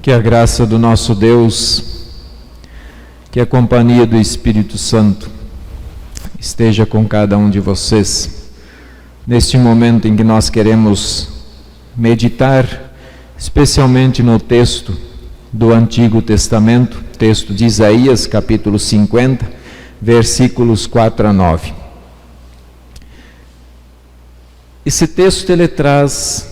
Que a graça do nosso Deus, que a companhia do Espírito Santo esteja com cada um de vocês, neste momento em que nós queremos meditar, especialmente no texto do Antigo Testamento, texto de Isaías, capítulo 50, versículos 4 a 9. Esse texto ele traz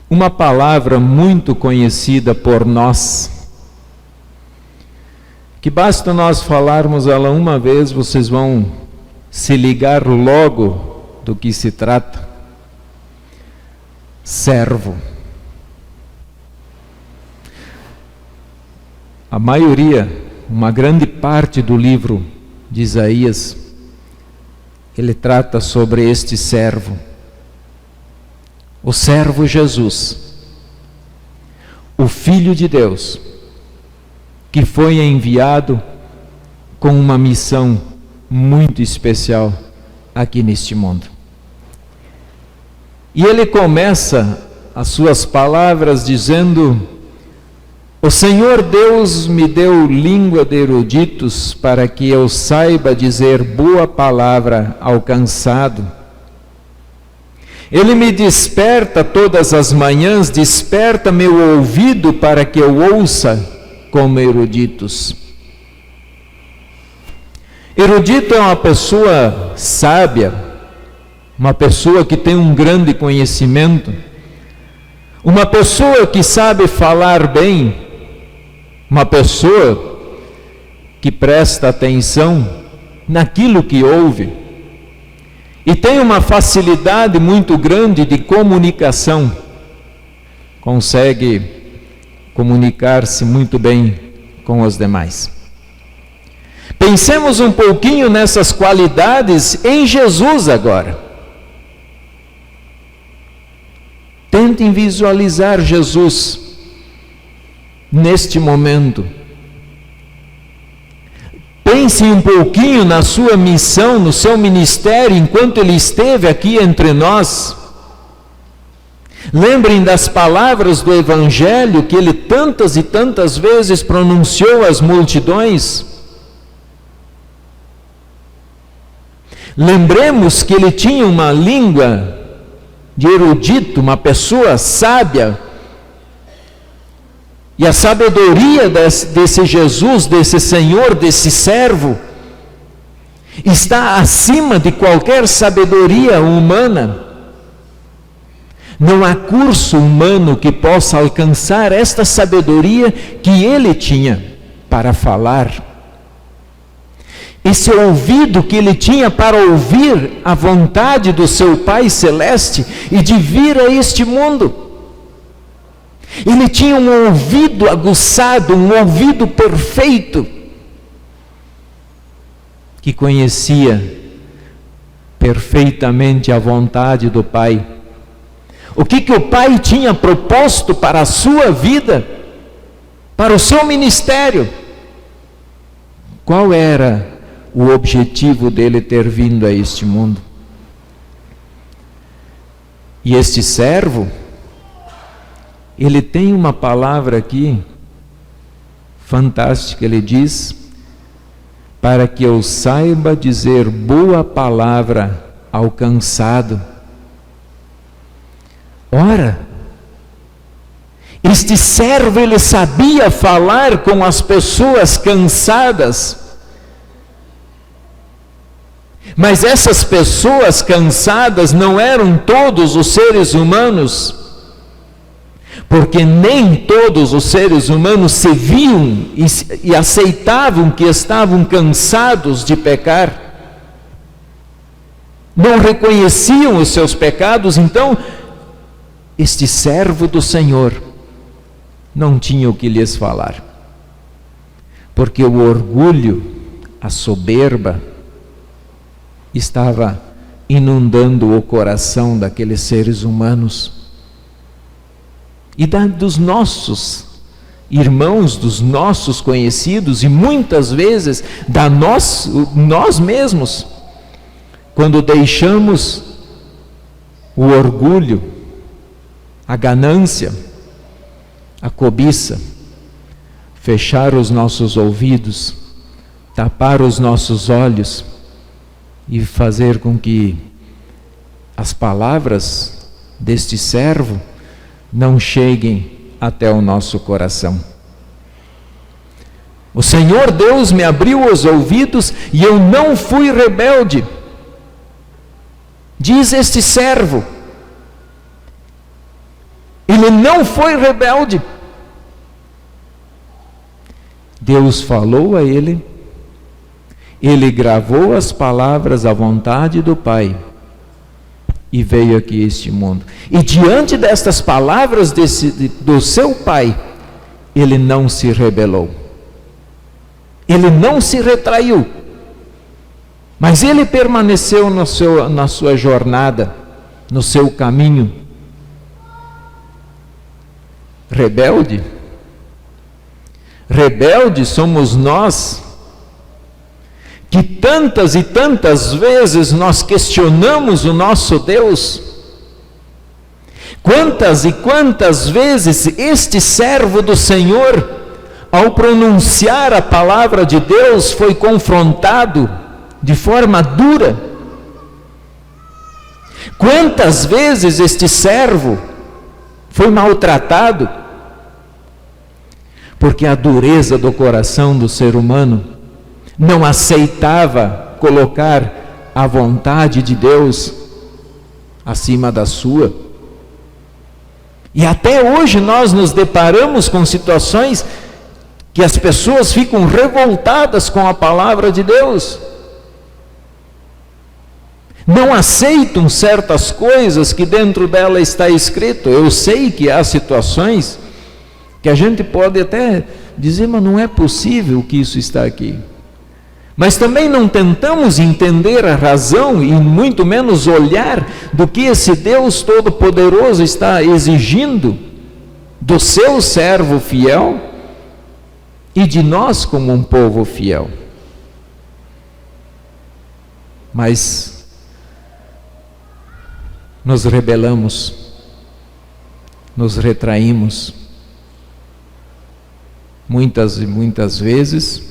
uma palavra muito conhecida por nós, que basta nós falarmos ela uma vez, vocês vão se ligar logo do que se trata. Servo. A maioria, uma grande parte do livro de Isaías, ele trata sobre este servo. O servo Jesus, o Filho de Deus, que foi enviado com uma missão muito especial aqui neste mundo. E ele começa as suas palavras dizendo: o Senhor Deus me deu língua de eruditos para que eu saiba dizer boa palavra ao cansado. Ele me desperta todas as manhãs, desperta meu ouvido para que eu ouça como eruditos. Erudito é uma pessoa sábia, uma pessoa que tem um grande conhecimento, uma pessoa que sabe falar bem, uma pessoa que presta atenção naquilo que ouve. E tem uma facilidade muito grande de comunicação, consegue comunicar-se muito bem com os demais. Pensemos um pouquinho nessas qualidades em Jesus agora. Tentem visualizar Jesus neste momento. Pensem um pouquinho na sua missão, no seu ministério, enquanto ele esteve aqui entre nós. Lembrem das palavras do Evangelho que ele tantas e tantas vezes pronunciou às multidões. Lembremos que ele tinha uma língua de erudito, uma pessoa sábia. E a sabedoria desse Jesus, desse Senhor, desse servo, está acima de qualquer sabedoria humana. Não há curso humano que possa alcançar esta sabedoria que ele tinha para falar. Esse ouvido que ele tinha para ouvir a vontade do seu Pai Celeste e de vir a este mundo. Ele tinha um ouvido aguçado, um ouvido perfeito, que conhecia perfeitamente a vontade do Pai. O que o Pai tinha proposto para a sua vida, para o seu ministério. Qual era o objetivo dele ter vindo a este mundo? E este servo, ele tem uma palavra aqui fantástica, ele diz: para que eu saiba dizer boa palavra ao cansado. Ora, este servo ele sabia falar com as pessoas cansadas, mas essas pessoas cansadas não eram todos os seres humanos, porque nem todos os seres humanos se viam e aceitavam que estavam cansados de pecar. Não reconheciam os seus pecados. Então, este servo do Senhor não tinha o que lhes falar, porque o orgulho, a soberba, estava inundando o coração daqueles seres humanos. E dos nossos irmãos, dos nossos conhecidos, e muitas vezes nós mesmos, quando deixamos o orgulho, a ganância, a cobiça, fechar os nossos ouvidos, tapar os nossos olhos e fazer com que as palavras deste servo não cheguem até o nosso coração. O Senhor Deus me abriu os ouvidos e eu não fui rebelde, diz este servo. Ele não foi rebelde. Deus falou a ele, ele gravou as palavras à vontade do Pai e veio aqui a este mundo. E diante destas palavras do seu Pai, ele não se rebelou. Ele não se retraiu. Mas ele permaneceu na sua jornada, no seu caminho. Rebelde? Rebelde somos nós, que tantas e tantas vezes nós questionamos o nosso Deus. Quantas e quantas vezes este servo do Senhor, ao pronunciar a palavra de Deus, foi confrontado de forma dura. Quantas vezes este servo foi maltratado, porque a dureza do coração do ser humano não aceitava colocar a vontade de Deus acima da sua. E até hoje nós nos deparamos com situações que as pessoas ficam revoltadas com a palavra de Deus. Não aceitam certas coisas que dentro dela está escrito. Eu sei que há situações que a gente pode até dizer, mas não é possível que isso está aqui. Mas também não tentamos entender a razão e muito menos olhar do que esse Deus Todo-Poderoso está exigindo do seu servo fiel e de nós como um povo fiel. Mas nos rebelamos, nos retraímos. Muitas e muitas vezes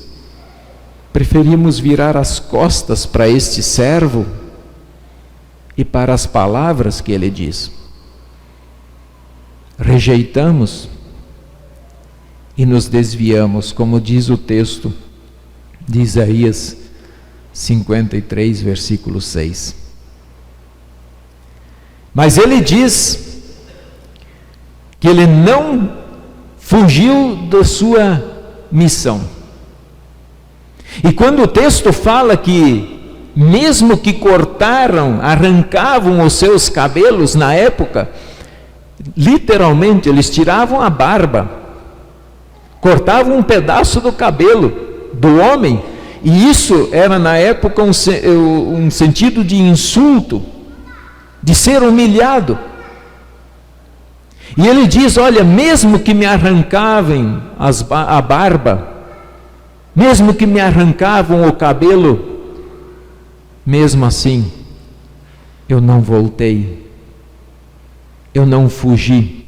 preferimos virar as costas para este servo e para as palavras que ele diz. Rejeitamos e nos desviamos, como diz o texto de Isaías 53, versículo 6. Mas ele diz que ele não fugiu da sua missão. E quando o texto fala que, mesmo que cortaram, arrancavam os seus cabelos na época, literalmente eles tiravam a barba, cortavam um pedaço do cabelo do homem, e isso era na época um sentido de insulto, de ser humilhado. E ele diz, olha, mesmo que me arrancavam a barba, mesmo que me arrancavam o cabelo, mesmo assim, eu não voltei, eu não fugi.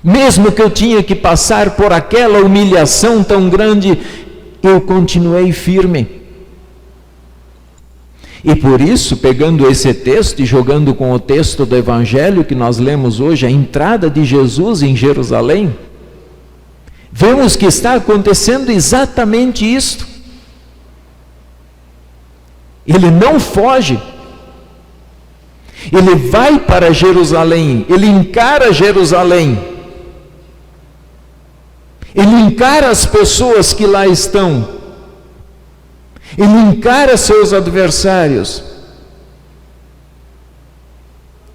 Mesmo que eu tinha que passar por aquela humilhação tão grande, eu continuei firme. E por isso, pegando esse texto e jogando com o texto do Evangelho que nós lemos hoje, a entrada de Jesus em Jerusalém, vemos que está acontecendo exatamente isto. Ele não foge, ele vai para Jerusalém, ele encara Jerusalém, ele encara as pessoas que lá estão, ele encara seus adversários,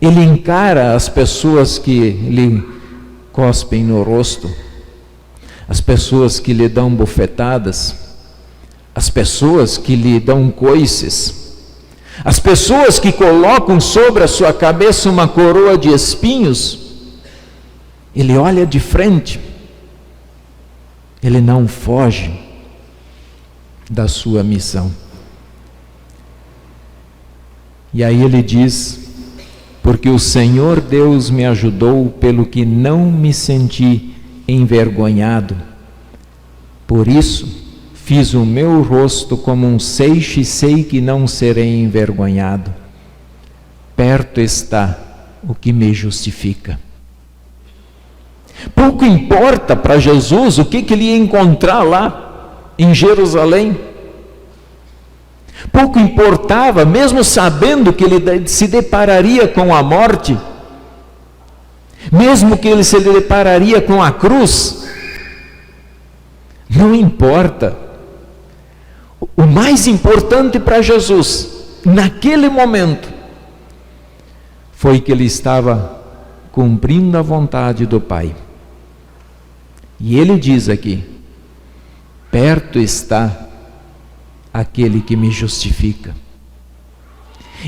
ele encara as pessoas que lhe cospem no rosto, as pessoas que lhe dão bofetadas, as pessoas que lhe dão coices, as pessoas que colocam sobre a sua cabeça uma coroa de espinhos. Ele olha de frente, ele não foge da sua missão. E aí ele diz, porque o Senhor Deus me ajudou, pelo que não me senti envergonhado. Por isso, fiz o meu rosto como um seixo e sei que não serei envergonhado. Perto está o que me justifica. Pouco importa para Jesus o que ele ia encontrar lá em Jerusalém. Pouco importava, mesmo sabendo que ele se depararia com a morte, mesmo que ele se depararia com a cruz, não importa. O mais importante para Jesus, naquele momento, foi que ele estava cumprindo a vontade do Pai. E ele diz aqui: perto está aquele que me justifica.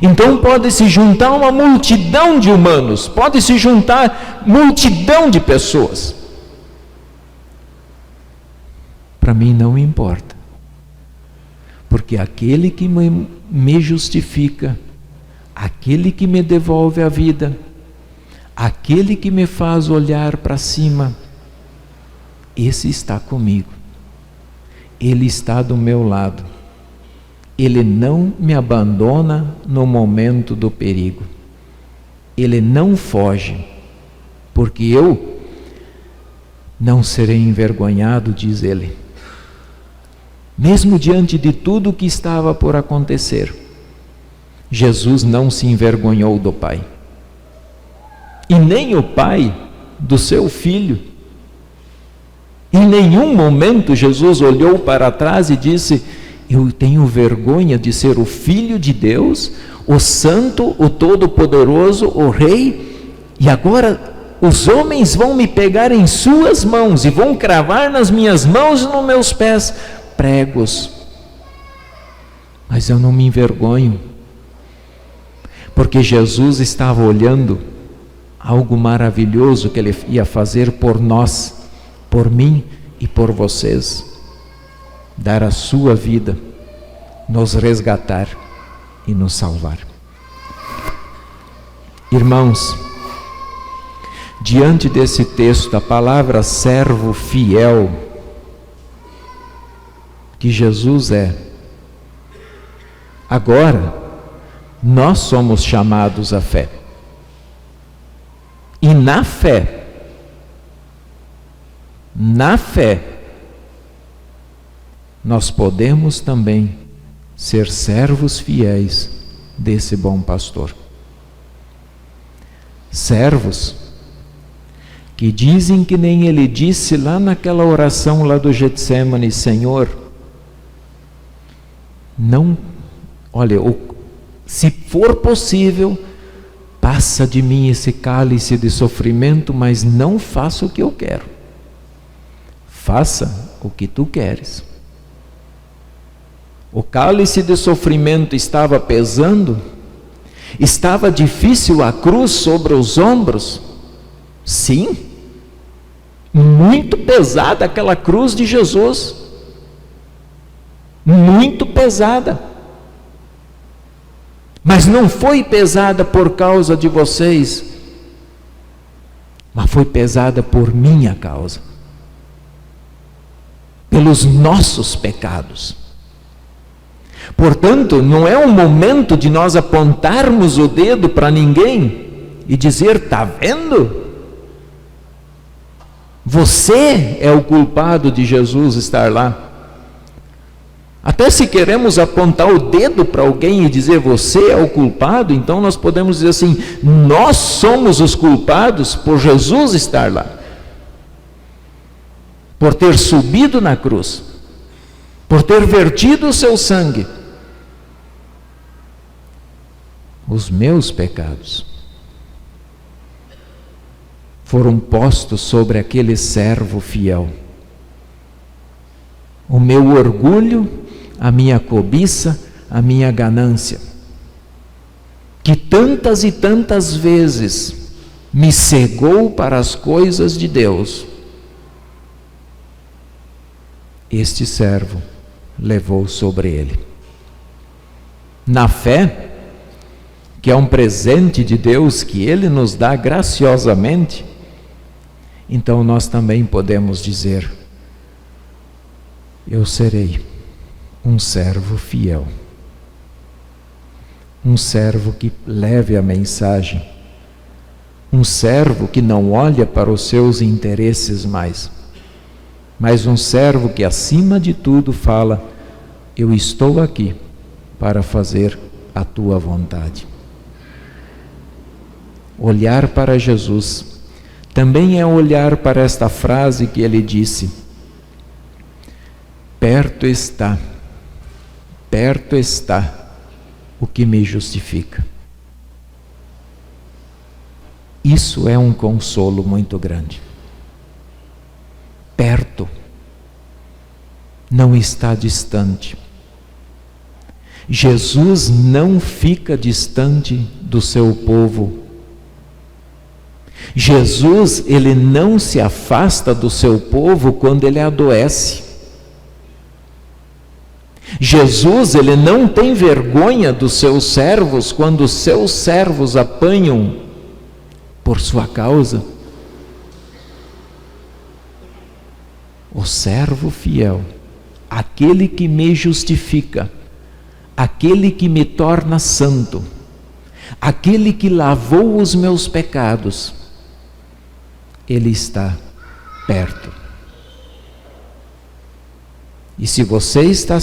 Então pode se juntar uma multidão de humanos, pode se juntar multidão de pessoas. Para mim não importa, porque aquele que me justifica, aquele que me devolve a vida, aquele que me faz olhar para cima, esse está comigo, ele está do meu lado. Ele não me abandona no momento do perigo. Ele não foge, porque eu não serei envergonhado, diz ele. Mesmo diante de tudo o que estava por acontecer, Jesus não se envergonhou do Pai. E nem o Pai do seu Filho. Em nenhum momento Jesus olhou para trás e disse: eu tenho vergonha de ser o Filho de Deus, o Santo, o Todo-Poderoso, o Rei, e agora os homens vão me pegar em suas mãos e vão cravar nas minhas mãos e nos meus pés pregos. Mas eu não me envergonho, porque Jesus estava olhando algo maravilhoso que ele ia fazer por nós, por mim e por vocês. Dar a sua vida, nos resgatar e nos salvar. Irmãos, diante desse texto, a palavra servo fiel, que Jesus é, agora, nós somos chamados à fé. E na fé, nós podemos também ser servos fiéis desse bom pastor. Servos que dizem que nem ele disse lá naquela oração lá do Getsêmani: Senhor, não, olha, se for possível, passa de mim esse cálice de sofrimento, mas não faça o que eu quero. Faça o que tu queres. O cálice de sofrimento estava pesando, estava difícil a cruz sobre os ombros. Sim, muito pesada aquela cruz de Jesus, muito pesada. Mas não foi pesada por causa de vocês, mas foi pesada por minha causa, pelos nossos pecados. Portanto, não é um momento de nós apontarmos o dedo para ninguém e dizer: está vendo? Você é o culpado de Jesus estar lá. Até se queremos apontar o dedo para alguém e dizer: você é o culpado, então nós podemos dizer assim: nós somos os culpados por Jesus estar lá, por ter subido na cruz, por ter vertido o seu sangue. Os meus pecados foram postos sobre aquele servo fiel. O meu orgulho, a minha cobiça, a minha ganância, que tantas e tantas vezes me cegou para as coisas de Deus, este servo levou sobre ele. Na fé, que é um presente de Deus que Ele nos dá graciosamente, então nós também podemos dizer: eu serei um servo fiel, um servo que leve a mensagem, um servo que não olha para os seus interesses mais, mas um servo que acima de tudo fala: eu estou aqui para fazer a tua vontade. Olhar para Jesus também é olhar para esta frase que ele disse: perto está o que me justifica. Isso é um consolo muito grande. Perto, não está distante. Jesus não fica distante do seu povo. Jesus, ele não se afasta do seu povo quando ele adoece. Jesus, ele não tem vergonha dos seus servos quando os seus servos apanham por sua causa. O servo fiel, aquele que me justifica, aquele que me torna santo, aquele que lavou os meus pecados, ele está perto. E se você está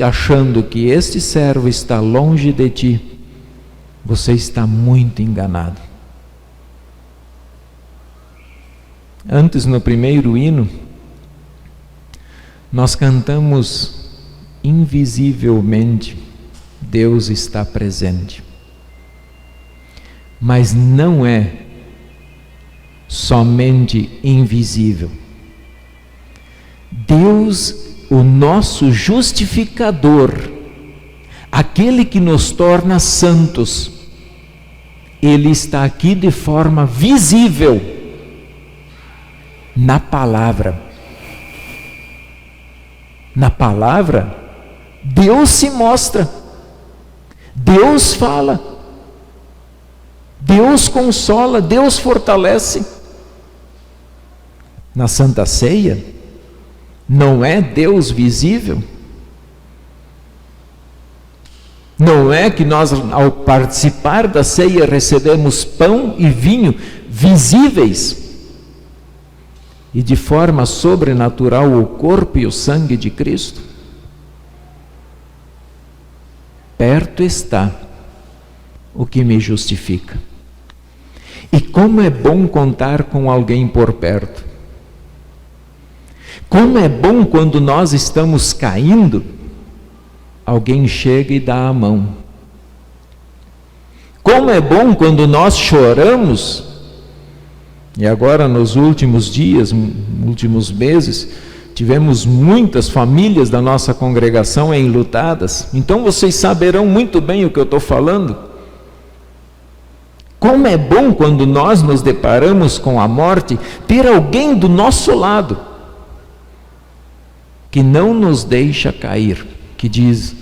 achando que este servo está longe de ti, você está muito enganado. Antes, no primeiro hino, nós cantamos: invisivelmente Deus está presente. Mas não é somente invisível. Deus, o nosso justificador, aquele que nos torna santos, ele está aqui de forma visível na palavra. Na palavra, Deus se mostra, Deus fala, Deus consola, Deus fortalece. Na Santa Ceia, não é Deus visível? Não é que nós, ao participar da ceia, recebemos pão e vinho visíveis? E de forma sobrenatural o corpo e o sangue de Cristo? Perto está o que me justifica. E como é bom contar com alguém por perto. Como é bom quando nós estamos caindo, alguém chega e dá a mão. Como é bom quando nós choramos, e agora nos últimos dias, últimos meses, tivemos muitas famílias da nossa congregação enlutadas, então vocês saberão muito bem o que eu estou falando. Como é bom quando nós nos deparamos com a morte, ter alguém do nosso lado, que não nos deixa cair, que diz: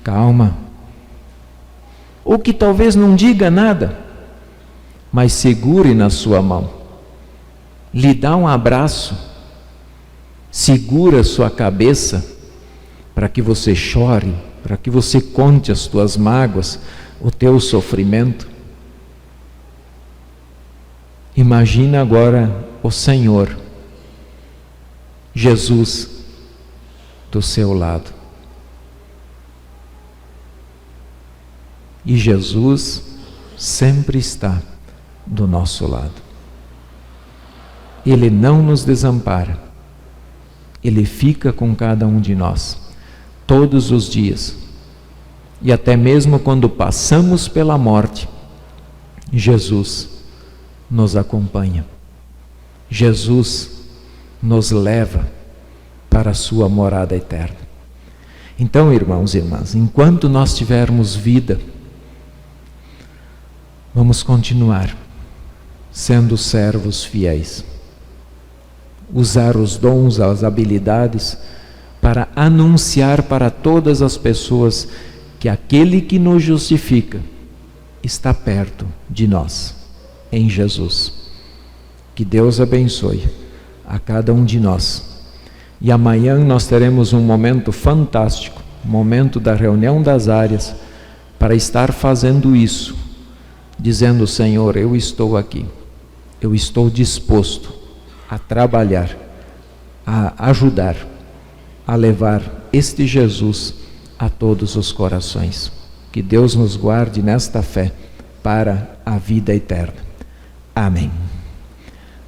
calma, ou que talvez não diga nada, mas segure na sua mão, lhe dá um abraço, segura sua cabeça, para que você chore, para que você conte as tuas mágoas, o teu sofrimento. Imagina agora o Senhor, Jesus, do seu lado. E Jesus sempre está do nosso lado. Ele não nos desampara. Ele fica com cada um de nós, todos os dias. E até mesmo quando passamos pela morte, Jesus nos acompanha. Jesus nos leva para a sua morada eterna. Então, irmãos e irmãs, enquanto nós tivermos vida, vamos continuar sendo servos fiéis. Usar os dons, as habilidades, para anunciar para todas as pessoas que aquele que nos justifica está perto de nós, em Jesus. Que Deus abençoe a cada um de nós. E amanhã nós teremos um momento fantástico, momento da reunião das áreas, para estar fazendo isso, dizendo: Senhor, eu estou aqui, eu estou disposto a trabalhar, a ajudar, a levar este Jesus a todos os corações. Que Deus nos guarde nesta fé para a vida eterna. Amém.